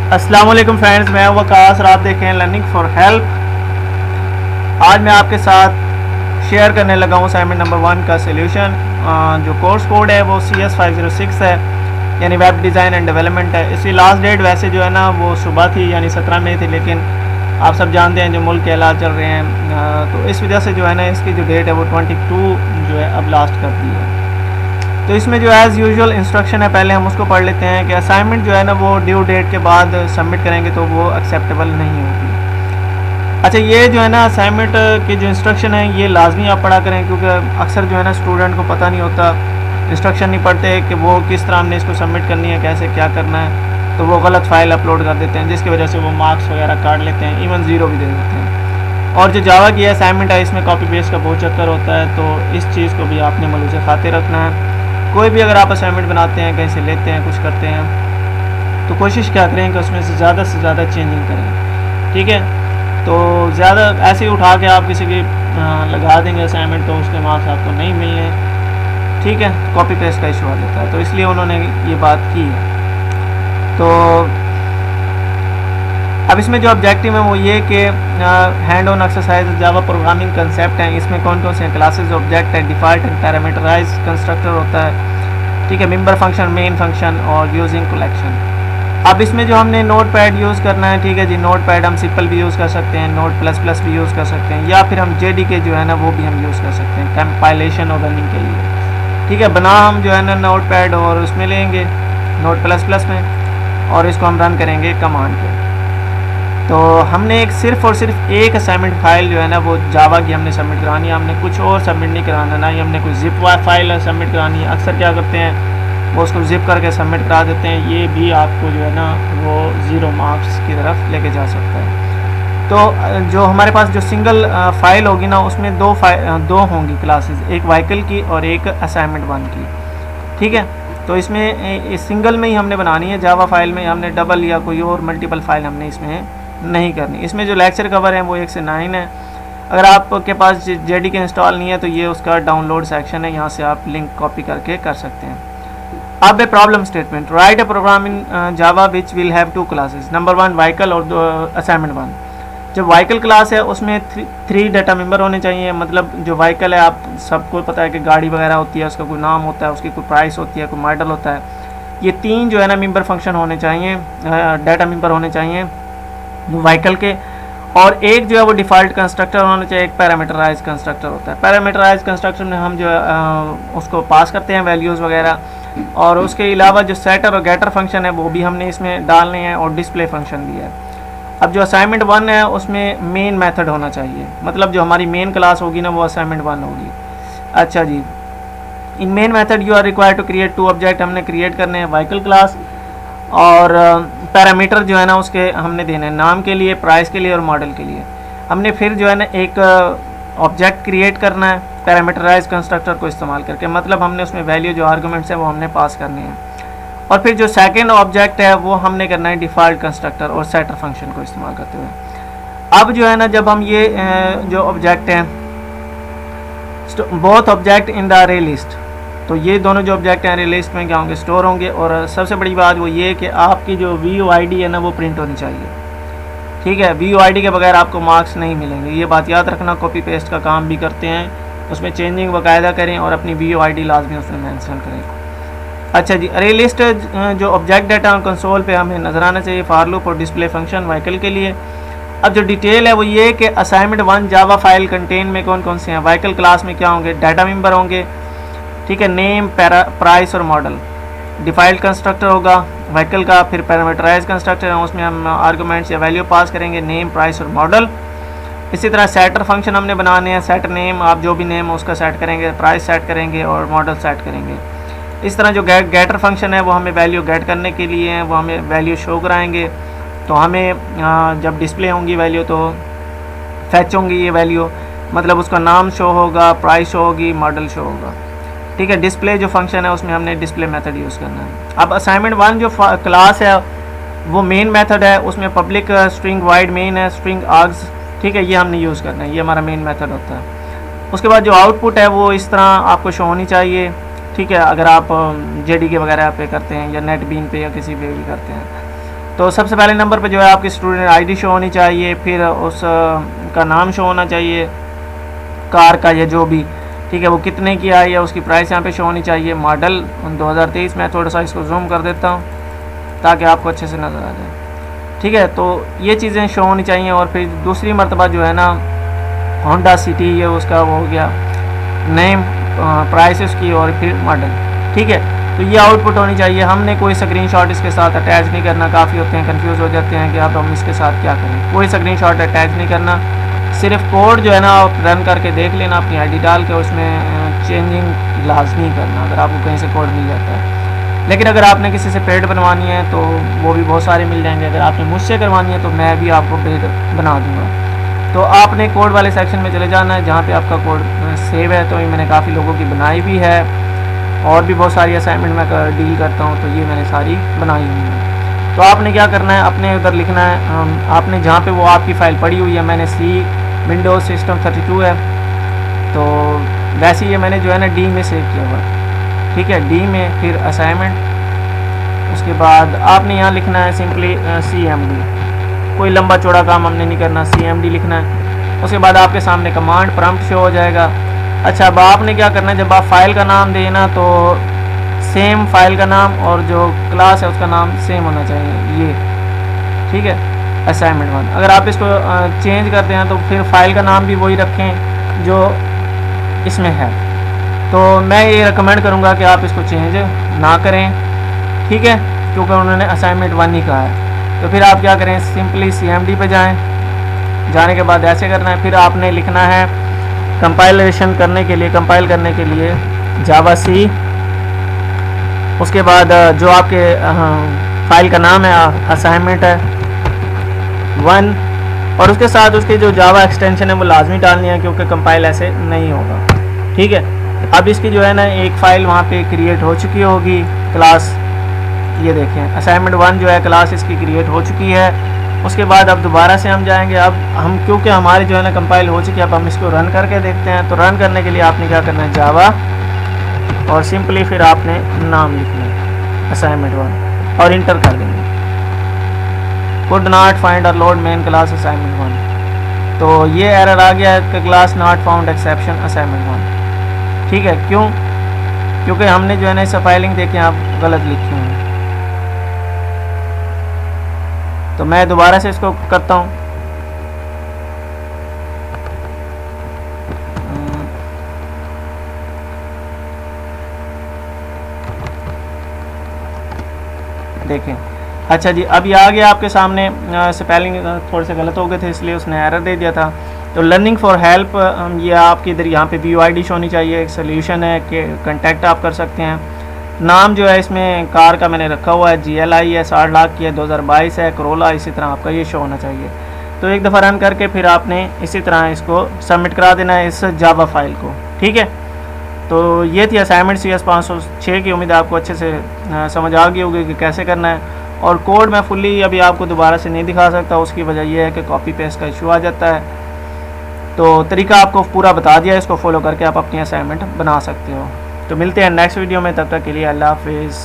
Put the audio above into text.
अस्सलाम वालेकुम फ्रेंड्स, मैं वकास और आप देख रहे हैं लर्निंग फॉर हेल्प। आज मैं आपके साथ शेयर करने लगा हूँ असाइनमेंट नंबर 1 का सॉल्यूशन। जो कोर्स कोड है वो CS506 है, यानी वेब डिज़ाइन एंड डेवलपमेंट है। इसकी लास्ट डेट वैसे जो है ना वो सुबह थी, यानी 17 मई थी, लेकिन आप सब जानते हैं जो मुल्क के हालात चल रहे हैं, तो इस वजह से जो है ना इसकी जो डेट है वो 22 जो है अब लास्ट कर दी है। तो इसमें जो एज़ यूजुअल इंस्ट्रक्शन है, पहले हम उसको पढ़ लेते हैं कि असाइनमेंट जो है ना वो ड्यू डेट के बाद सबमिट करेंगे तो वो एक्सेप्टेबल नहीं होगी। अच्छा, ये जो है ना असाइनमेंट के जो इंस्ट्रक्शन है ये लाजमी आप पढ़ा करें, क्योंकि अक्सर जो है ना स्टूडेंट को पता नहीं होता, इंस्ट्रक्शन नहीं पढ़ते कि वो किस तरह हमने इसको सबमिट करनी है, कैसे क्या करना है, तो वो गलत फाइल अपलोड कर देते हैं, जिसकी वजह से वो मार्क्स वगैरह काट लेते हैं, इवन ज़ीरो भी दे देते हैं। और जो जावा की असाइनमेंट है इसमें कॉपी पेस्ट का बहुत चक्कर होता है, तो इस चीज़ को भी आपने मलूज़ खाते रखना है। कोई भी अगर आप असाइनमेंट बनाते हैं, कहीं से लेते हैं, कुछ करते हैं, तो कोशिश क्या करें कि उसमें से ज़्यादा चेंजिंग करें। ठीक है, तो ज़्यादा ऐसे ही उठा के आप किसी की लगा देंगे असाइनमेंट तो उसके मार्क्स आपको नहीं मिलने। ठीक है, कॉपी पेस्ट का इशू आ जाता है, तो इसलिए उन्होंने ये बात की है। तो अब इसमें जो ऑब्जेक्टिव है वो ये कि hand on exercise Java programming concept हैं। इसमें कौन कौन से क्लासेस ऑब्जेक्ट है, डिफ़ॉल्ट एंड पैरामीटराइज कंस्ट्रक्टर होता है। ठीक है, मेंबर फंक्शन, मेन फंक्शन और यूजिंग कलेक्शन। अब इसमें जो हमने नोट पैड यूज़ करना है, ठीक है जी, नोट पैड हम सिंपल भी यूज़ कर सकते हैं, नोट प्लस प्लस भी यूज़ कर सकते हैं, या फिर हम JDK जो है ना वो भी हम यूज़ कर सकते हैं कंपाइलेशन और रनिंग के लिए। ठीक है, बना हम जो है ना नोट पैड और उसमें लेंगे नोट प्लस प्लस में, और इसको हम रन करेंगे कमांड पे। तो हमने सिर्फ और सिर्फ एक असाइनमेंट फाइल जो है ना वो जावा की हमने सबमिट करानी है, हमने कुछ और सबमिट नहीं कराना, ना ही हमने कोई जिप फाइल सबमिट करानी है। अक्सर क्या करते हैं वो उसको जिप करके सबमिट करा देते हैं, ये भी आपको जो है ना वो 0 मार्क्स की तरफ लेके जा सकता है। तो जो हमारे पास जो सिंगल फाइल होगी ना उसमें दो होंगी क्लासेस, एक व्हीकल की और एक असाइनमेंट 1 की। ठीक है, तो इसमें सिंगल में ही हमने बनानी है, जावा फाइल में हमने डबल या कोई और मल्टीपल फाइल हमने इसमें नहीं करनी। इसमें जो लेक्चर कवर है वो 1 से 9 है। अगर आपके पास JDK इंस्टॉल नहीं है तो ये उसका डाउनलोड सेक्शन है, यहाँ से आप लिंक कॉपी करके कर सकते हैं। अब a problem statement, write a program in Java which will have 2 classes, number 1 vehicle और असाइनमेंट 1। जब व्हीकल क्लास है उसमें 3 डाटा मेंबर होने चाहिए। मतलब जो व्हीकल है आप सबको पता है कि गाड़ी वगैरह होती है, उसका कोई नाम होता है, उसकी कोई प्राइस होती है, कोई मॉडल होता है। ये 3 जो है ना मेंबर फंक्शन होने चाहिए, डाटा मेंबर होने चाहिए व्हीकल के, और एक जो है वो डिफ़ॉल्ट कंस्ट्रक्टर होना चाहिए, एक पैरामीटराइज कंस्ट्रक्टर होता है। पैरामीटराइज कंस्ट्रक्टर में हम जो उसको पास करते हैं वैल्यूज़ वगैरह, और उसके अलावा जो सेटर और गेटर फंक्शन है वो भी हमने इसमें डालने हैं, और डिस्प्ले फंक्शन भी है। अब जो असाइनमेंट 1 है उसमें मेन मेथड होना चाहिए, मतलब जो हमारी मेन क्लास होगी ना वो असाइनमेंट 1 होगी। अच्छा जी, in main method you are required to create 2 object, हमने क्रिएट करने हैं व्हीकल क्लास, और पैरामीटर जो है ना उसके हमने देने हैं नाम के लिए, प्राइस के लिए और मॉडल के लिए। हमने फिर जो है ना एक ऑब्जेक्ट क्रिएट करना है पैरामीटराइज कंस्ट्रक्टर को इस्तेमाल करके, मतलब हमने उसमें वैल्यू जो आर्गूमेंट्स है वो हमने पास करने हैं। और फिर जो सेकंड ऑब्जेक्ट है वो हमने करना है डिफ़ॉल्ट कंस्ट्रक्टर और सेटर फंक्शन को इस्तेमाल करते हुए। अब जो है ना जब हम ये जो ऑब्जेक्ट हैं बोथ ऑब्जेक्ट इन द अरे लिस्ट, तो ये दोनों जो ऑब्जेक्ट हैं अरे लिस्ट में क्या होंगे, स्टोर होंगे। और सबसे बड़ी बात वो ये कि आपकी जो VUID है ना वो प्रिंट होनी चाहिए। ठीक है, VUID के बगैर आपको मार्क्स नहीं मिलेंगे, ये बात याद रखना। कॉपी पेस्ट का काम भी करते हैं उसमें चेंजिंग बाकायदा करें और अपनी VUID लाजमी उसमें मेंशन करें। अच्छा जी, अरे लिस्ट जो ऑब्जेक्ट डाटा कंसोल पे हमें नज़र आना चाहिए, फॉर लूप और डिस्प्ले फंक्शन व्हीकल के लिए। अब जो डिटेल है वो ये कि असाइनमेंट 1 जावा फाइल कंटेन में कौन कौन से हैं। व्हीकल क्लास में क्या होंगे, डाटा मेंबर होंगे, ठीक है, नेम, प्राइस और मॉडल। डिफ़ॉल्ट कंस्ट्रक्टर होगा व्हीकल का, फिर पैरामीटराइज कंस्ट्रक्टर है उसमें हम आर्गूमेंट्स या वैल्यू पास करेंगे, नेम, प्राइस और मॉडल। इसी तरह सेटर फंक्शन हमने बनाने हैं, सेट नेम, आप जो भी नेम है उसका सेट करेंगे, प्राइस सेट करेंगे और मॉडल सेट करेंगे। इस तरह जो गेटर फंक्शन है वो हमें वैल्यू गेट करने के लिए हैं, वो हमें वैल्यू शो कराएंगे। तो हमें जब डिस्प्ले होंगी वैल्यू तो फैच होंगी ये वैल्यू, मतलब उसका नाम शो होगा, प्राइस शो होगी, मॉडल शो होगा। ठीक है, डिस्प्ले जो फंक्शन है उसमें हमने डिस्प्ले मेथड यूज़ करना है। अब असाइनमेंट 1 जो क्लास है वो मेन मेथड है, उसमें पब्लिक स्ट्रिंग वाइड मेन है, स्ट्रिंग आर्ग्स, ठीक है, ये हमने यूज़ करना है, ये हमारा मेन मेथड होता है। उसके बाद जो आउटपुट है वो इस तरह आपको शो होनी चाहिए। ठीक है, अगर आप JDK वगैरह पे करते हैं या नेट बीन पे या किसी पे भी करते हैं तो सबसे पहले नंबर पे जो है आपकी स्टूडेंट आईडी शो होनी चाहिए, फिर उस का नाम शो होना चाहिए कार का या जो भी, ठीक है, वो कितने की आई है उसकी प्राइस यहाँ पे शो होनी चाहिए। मॉडल 2023, मैं थोड़ा सा इसको जूम कर देता हूँ ताकि आपको अच्छे से नज़र आ जाए, ठीक है। तो ये चीज़ें शो होनी चाहिए। और फिर दूसरी मरतबा जो है ना होंडा सिटी, ये उसका वो हो गया नेम, प्राइस उसकी, और फिर मॉडल, ठीक है। तो ये आउटपुट होनी चाहिए। हमने कोई स्क्रीनशॉट इसके साथ अटैच नहीं करना। काफ़ी होते हैं कंफ्यूज हो जाते हैं कि अब हम इसके साथ क्या करें। कोई स्क्रीनशॉट अटैच नहीं करना, सिर्फ कोड जो है ना आप रन करके देख लेना अपनी आईडी डाल के, उसमें चेंजिंग लाजमी करना अगर आपको कहीं से कोड मिल जाता है। लेकिन अगर आपने किसी से पेड बनवानी है तो वो भी बहुत सारे मिल जाएंगे। अगर आपने मुझसे करवानी है तो मैं भी आपको पेड बना दूँगा। तो आपने कोड वाले सेक्शन में चले जाना है जहाँ पे आपका कोड सेव है। तो ये मैंने काफ़ी लोगों की बनाई भी है, और भी बहुत सारी असाइनमेंट मैं डील करता हूँ, तो ये मैंने सारी बनाई हुई है। तो आपने क्या करना है, अपने उधर लिखना है, आपने जहाँ पे वो आपकी फ़ाइल पड़ी हुई है, मैंने सी विंडोज सिस्टम 32 है, तो वैसे ये मैंने जो है ना डी में सेव किया हुआ है, ठीक है। डी में फिर असाइनमेंट, उसके बाद आपने यहाँ लिखना है सिंपली CMD। कोई लंबा चौड़ा काम हमने नहीं करना, CMD लिखना है। उसके बाद आपके सामने कमांड प्रॉम्प्ट शो हो जाएगा। अच्छा, अब आपने क्या करना है, जब आप फाइल का नाम देना तो सेम फाइल का नाम और जो क्लास है उसका नाम सेम होना चाहिए, ये ठीक है। असाइनमेंट 1 अगर आप इसको चेंज करते हैं तो फिर फाइल का नाम भी वही रखें जो इसमें है। तो मैं ये रिकमेंड करूँगा कि आप इसको चेंज ना करें, ठीक है, क्योंकि उन्होंने असाइनमेंट 1 ही कहा है। तो फिर आप क्या करें, सिंपली CMD पे जाएं। जाने के बाद ऐसे करना है, फिर आपने लिखना है कंपाइलेशन करने के लिए, कंपाइल करने के लिए जावा सी। उसके बाद जो आपके फाइल का नाम है असाइनमेंट है 1, और उसके साथ उसके जो जावा एक्सटेंशन है वो लाजमी डालनी है क्योंकि कंपाइल ऐसे नहीं होगा, ठीक है। अब इसकी जो है ना एक फ़ाइल वहाँ पे क्रिएट हो चुकी होगी क्लास, ये देखें असाइनमेंट 1 जो है क्लास इसकी क्रिएट हो चुकी है। उसके बाद अब दोबारा से हम जाएंगे। अब हम क्योंकि हमारी जो है ना कंपाइल हो चुकी है, अब हम इसको रन करके देखते हैं। तो रन करने के लिए आपने क्या करना है, जावा और सिंपली फिर आपने नाम लिखना है असाइनमेंट 1 और इंटर कर देंगे। कुड नॉट फाइंड और लोड मेन क्लास असाइनमेंट 1, तो ये एरर आ गया है कि class not found exception assignment 1, ठीक है। क्यों? क्योंकि हमने जो है ना इस फाइलिंग देखें आप गलत लिखी हुई है। तो मैं दोबारा से इसको करता हूँ। देखें, अच्छा जी, अब ये आ गया आपके सामने। स्पेलिंग थोड़े से गलत हो गए थे इसलिए उसने एरर दे दिया था। तो लर्निंग फॉर हेल्प, ये आपकी इधर यहाँ पे व्यू ID होनी चाहिए। एक सोल्यूशन है कि कांटेक्ट आप कर सकते हैं। नाम जो है इसमें कार का मैंने रखा हुआ है GLI है, 60 लाख की है, 2022 है, करोला, इसी तरह आपका ये शो होना चाहिए। तो एक दफ़ा रन करके फिर आपने इसी तरह इसको सबमिट करा देना है इस जावा फाइल को, ठीक है। तो ये थी असाइनमेंट CS506 की। उम्मीद है आपको अच्छे से समझ आ गई होगी कि कैसे करना है। और कोड मैं फुल्ली अभी आपको दोबारा से नहीं दिखा सकता, उसकी वजह यह है कि कॉपी पेस्ट का इशू आ जाता है। तो तरीका आपको पूरा बता दिया, इसको फॉलो करके आप अपनी असाइनमेंट बना सकते हो। तो मिलते हैं नेक्स्ट वीडियो में, तब तक के लिए अल्लाह हाफिज़।